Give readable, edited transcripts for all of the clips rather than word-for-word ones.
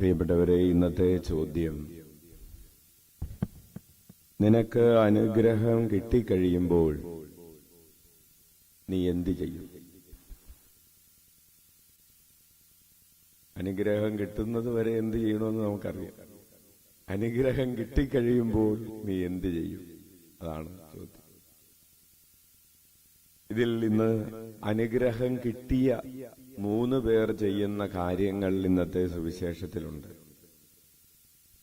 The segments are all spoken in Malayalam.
പ്രിയപ്പെട്ടവരെ, ഇന്നത്തെ ചോദ്യം: നിനക്ക് അനുഗ്രഹം കിട്ടിക്കഴിയുമ്പോൾ നീ എന്ത് ചെയ്യും? അനുഗ്രഹം കിട്ടുന്നത് വരെ എന്ത് ചെയ്യണമെന്ന് നമുക്കറിയാം. അനുഗ്രഹം കിട്ടിക്കഴിയുമ്പോൾ നീ എന്ത് ചെയ്യും? അതാണ് ചോദ്യം. ഇതിൽ ഇന്ന് അനുഗ്രഹം കിട്ടിയ 3 പേർ ചെയ്യുന്ന കാര്യങ്ങൾ ഇന്നത്തെ സുവിശേഷത്തിലുണ്ട്.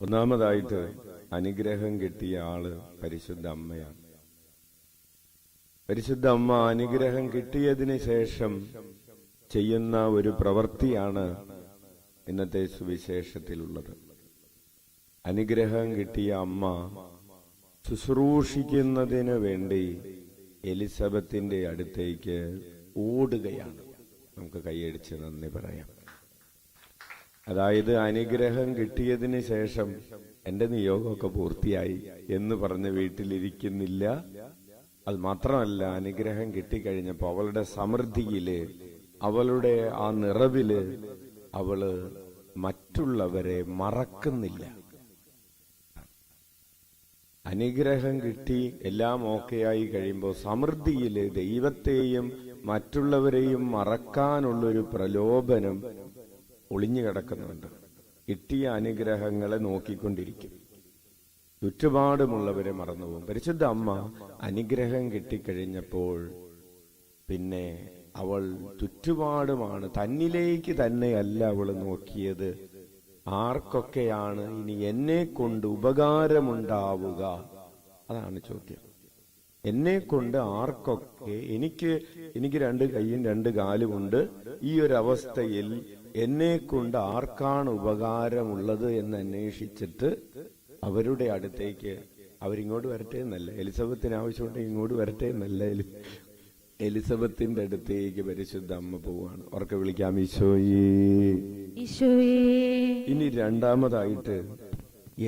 ഒന്നാമതായിട്ട്, അനുഗ്രഹം കിട്ടിയ ആള് പരിശുദ്ധ അമ്മയാണ്. പരിശുദ്ധ അമ്മ അനുഗ്രഹം കിട്ടിയതിന് ശേഷം ചെയ്യുന്ന ഒരു പ്രവൃത്തിയാണ് ഇന്നത്തെ സുവിശേഷത്തിലുള്ളത്. അനുഗ്രഹം കിട്ടിയ അമ്മ ശുശ്രൂഷിക്കുന്നതിന് വേണ്ടി എലിസബത്തിന്റെ അടുത്തേക്ക് ഓടുകയാണ്. നമുക്ക് കൈയടിച്ച് നന്ദി പറയാം. അതായത്, അനുഗ്രഹം കിട്ടിയതിന് ശേഷം എന്റെ നിയോഗമൊക്കെ പൂർത്തിയായി എന്ന് പറഞ്ഞ് വീട്ടിലിരിക്കുന്നില്ല. അത് മാത്രമല്ല, അനുഗ്രഹം കിട്ടിക്കഴിഞ്ഞപ്പോൾ അവളുടെ സമൃദ്ധിയില്, അവളുടെ ആ നിറവില് അവള് മറ്റുള്ളവരെ മറക്കുന്നില്ല. അനുഗ്രഹം കിട്ടി എല്ലാം ഓക്കെയായി കഴിയുമ്പോൾ സമൃദ്ധിയില് ദൈവത്തെയും മറ്റുള്ളവരെയും മറക്കാനുള്ളൊരു പ്രലോഭനം ഒളിഞ്ഞു കിടക്കുന്നുണ്ട്. കിട്ടിയ അനുഗ്രഹങ്ങളെ നോക്കിക്കൊണ്ടിരിക്കും, ചുറ്റുപാടുമുള്ളവരെ മറന്നുപോകും. പരിശുദ്ധ അമ്മ അനുഗ്രഹം കിട്ടിക്കഴിഞ്ഞപ്പോൾ പിന്നെ അവൾ ചുറ്റുപാടുമാണ്, തന്നിലേക്ക് തന്നെയല്ല അവൾ നോക്കിയത്. ആർക്കൊക്കെയാണ് ഇനി എന്നെ കൊണ്ട് ഉപകാരമുണ്ടാവുക? അതാണ് ചോദ്യം. എന്നെ കൊണ്ട് ആർക്കൊക്കെ, എനിക്ക് 2 കൈയും 2 കാലുമുണ്ട്. ഈ ഒരു അവസ്ഥയിൽ എന്നെ കൊണ്ട് ആർക്കാണ് ഉപകാരമുള്ളത് എന്ന് അന്വേഷിച്ചിട്ട് അവരുടെ അടുത്തേക്ക്, അവരിങ്ങോട്ട് വരട്ടെ എന്നല്ല, എലിസബത്തിന് ആവശ്യമുണ്ടെങ്കിൽ ഇങ്ങോട്ട് വരട്ടെ എന്നല്ല, എലിസബത്തിന്റെ അടുത്തേക്ക് പരിശുദ്ധ അമ്മ പോവാണ്. ഉറക്കെ വിളിക്കാം, ഈശോയേ ഈശോയേ. ഇനി രണ്ടാമതായിട്ട്,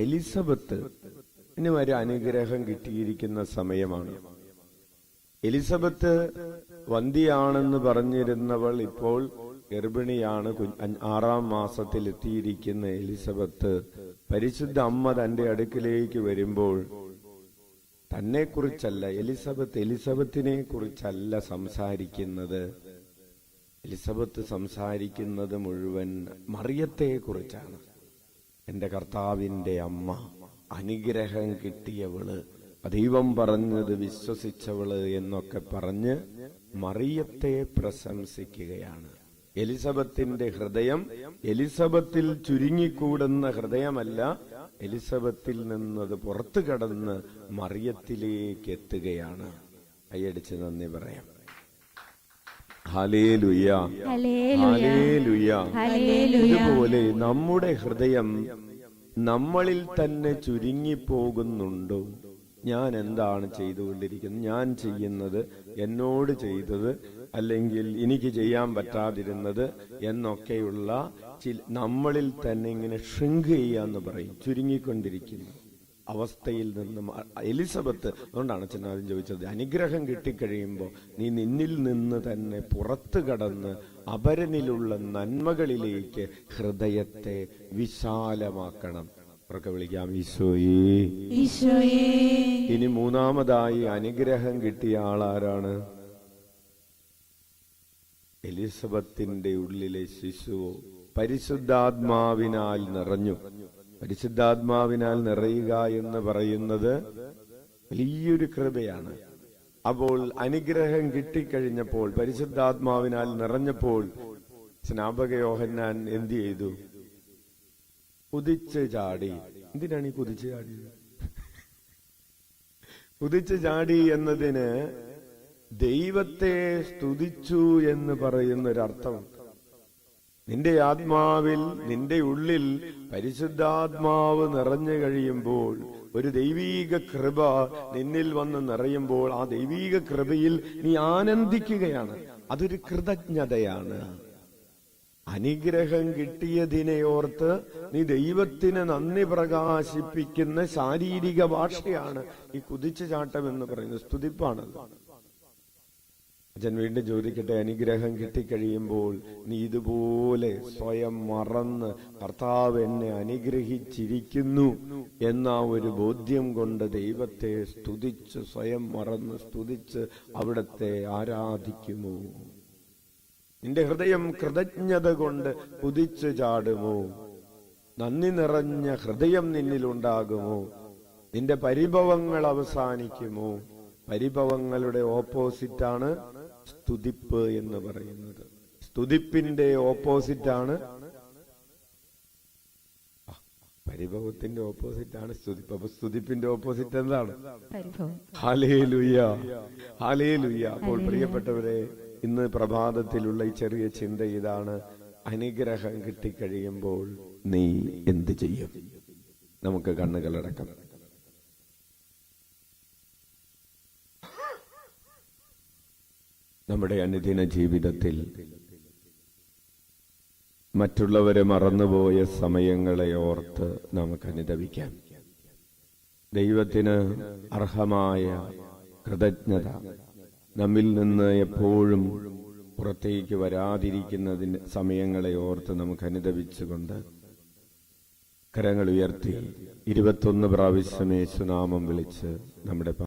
എലിസബത്ത് ഇനി ഒരു അനുഗ്രഹം കിട്ടിയിരിക്കുന്ന സമയമാണ്. എലിസബത്ത് വന്ധ്യയാണെന്ന് പറഞ്ഞിരുന്നവൾ ഇപ്പോൾ ഗർഭിണിയാണ്. 6ാം മാസത്തിൽ എത്തിയിരിക്കുന്ന എലിസബത്ത്, പരിശുദ്ധ അമ്മ തന്റെ അടുക്കിലേക്ക് വരുമ്പോൾ തന്നെക്കുറിച്ചല്ല, എലിസബത്തിനെ കുറിച്ചല്ല സംസാരിക്കുന്നത്. എലിസബത്ത് സംസാരിക്കുന്നത് മുഴുവൻ മറിയത്തെ കുറിച്ചാണ്. എന്റെ കർത്താവിന്റെ അമ്മ, അനുഗ്രഹം കിട്ടിയവള്, ദൈവം പറഞ്ഞത് വിശ്വസിച്ചവള് എന്നൊക്കെ പറഞ്ഞ് മറിയത്തെ പ്രശംസിക്കുകയാണ്. എലിസബത്തിന്റെ ഹൃദയം എലിസബത്തിൽ ചുരുങ്ങിക്കൂടുന്ന ഹൃദയമല്ല, എലിസബത്തിൽ നിന്നത് പുറത്തു കടന്ന് മറിയത്തിലേക്ക് എത്തുകയാണ്. കൈയടിച്ച് നന്ദി പറയാം. Hallelujah, hallelujah. ഇതുപോലെ നമ്മുടെ ഹൃദയം നമ്മളിൽ തന്നെ ചുരുങ്ങിപ്പോകുന്നുണ്ടോ? ഞാൻ എന്താണ് ചെയ്തുകൊണ്ടിരിക്കുന്നത്? ഞാൻ ചെയ്യുന്നത്, എന്നോട് ചെയ്തത്, അല്ലെങ്കിൽ എനിക്ക് ചെയ്യാൻ പറ്റാതിരുന്നത് എന്നൊക്കെയുള്ള നമ്മളിൽ തന്നെ ഇങ്ങനെ ഷ്രിങ്ക് ചെയ്യാന്ന് പറയും, ചുരുങ്ങിക്കൊണ്ടിരിക്കുന്നു അവസ്ഥയിൽ നിന്നും എലിസബത്ത്. അതുകൊണ്ടാണ് അച്ഛനാദ്യം ചോദിച്ചത്, അനുഗ്രഹം കിട്ടിക്കഴിയുമ്പോൾ നീ നിന്നിൽ നിന്ന് തന്നെ പുറത്തു കടന്ന് അപരനിലുള്ള നന്മകളിലേക്ക് ഹൃദയത്തെ വിശാലമാക്കണം. ഉറക്കെ വിളിക്കാം, ഈശോയേ ഈശോയേ. ഇനി മൂന്നാമതായി അനുഗ്രഹം കിട്ടിയ ആളാരാണ്? എലിസബത്തിന്റെ ഉള്ളിലെ ശിശുവോ പരിശുദ്ധാത്മാവിനാൽ നിറഞ്ഞു. പരിശുദ്ധാത്മാവിനാൽ നിറയുക എന്ന് പറയുന്നത് വലിയൊരു കൃപയാണ്. അപ്പോൾ അനുഗ്രഹം കിട്ടിക്കഴിഞ്ഞപ്പോൾ, പരിശുദ്ധാത്മാവിനാൽ നിറഞ്ഞപ്പോൾ സ്നാപക യോഹന്നാൻ എന്ത് ചെയ്തു? കുതിച്ച് ചാടി. എന്തിനാണ് ഈ കുതിച്ച് ചാടിയത്? കുതിച്ച് ചാടി എന്നതിന് ദൈവത്തെ സ്തുതിച്ചു എന്ന് പറയുന്നൊരർത്ഥമുണ്ട്. നിന്റെ ആത്മാവിൽ, നിന്റെ ഉള്ളിൽ പരിശുദ്ധാത്മാവ് നിറഞ്ഞു കഴിയുമ്പോൾ, ഒരു ദൈവീക കൃപ നിന്നിൽ വന്ന് നിറയുമ്പോൾ, ആ ദൈവീക കൃപയിൽ നീ ആനന്ദിക്കുകയാണ്. അതൊരു കൃതജ്ഞതയാണ്. അനുഗ്രഹം കിട്ടിയതിനെ ഓർത്ത് നീ ദൈവത്തിന് നന്ദി പ്രകാശിപ്പിക്കുന്ന ശാരീരിക ഭാഷയാണ് ഈ കുതിച്ചു ചാട്ടം എന്ന് പറയുന്നത്. സ്തുതിപ്പാണത്. അച്ഛൻ വീണ്ടും ചോദിക്കട്ടെ, അനുഗ്രഹം കിട്ടിക്കഴിയുമ്പോൾ നീ ഇതുപോലെ സ്വയം മറന്ന് കർത്താവ് എന്നെ അനുഗ്രഹിച്ചിരിക്കുന്നു എന്ന ഒരു ബോധ്യം കൊണ്ട് ദൈവത്തെ സ്തുതിച്ച്, സ്വയം മറന്ന് സ്തുതിച്ച് അവിടത്തെ ആരാധിക്കുമോ? നിന്റെ ഹൃദയം കൃതജ്ഞത കൊണ്ട് കുതിച്ചു ചാടുമോ? നന്ദി നിറഞ്ഞ ഹൃദയം നിന്നിലുണ്ടാകുമോ? നിന്റെ പരിഭവങ്ങൾ അവസാനിക്കുമോ? പരിഭവങ്ങളുടെ ഓപ്പോസിറ്റാണ് സ്തുതിപ്പ് എന്ന് പറയുന്നത്. സ്തുതിപ്പിന്റെ ഓപ്പോസിറ്റാണ്, പരിഭവത്തിന്റെ ഓപ്പോസിറ്റാണ് സ്തുതിപ്പ്. അപ്പൊ സ്തുതിപ്പിന്റെ ഓപ്പോസിറ്റ് എന്താണ്? Hallelujah, hallelujah. അപ്പോൾ പ്രിയപ്പെട്ടവരെ, ഇന്ന് പ്രഭാതത്തിലുള്ള ഈ ചെറിയ ചിന്ത ഇതാണ്: അനുഗ്രഹം കിട്ടിക്കഴിയുമ്പോൾ നീ എന്ത് ചെയ്യും? നമുക്ക് കണ്ണുകളടക്കം. നമ്മുടെ അനുദിന ജീവിതത്തിൽ മറ്റുള്ളവരെ മറന്നുപോയ സമയങ്ങളെ ഓർത്ത് നമുക്ക് അനുതപിക്കാം. ദൈവത്തിന് അർഹമായ കൃതജ്ഞത നമ്മിൽ നിന്ന് എപ്പോഴും പുറത്തേക്ക് വരാതിരിക്കുന്നതിന് സമയങ്ങളെ ഓർത്ത് നമുക്ക് അനുതപിച്ചുകൊണ്ട് കരങ്ങൾ ഉയർത്തി 21 പ്രാവശ്യം യേശുനാമം വിളിച്ച് നമ്മുടെ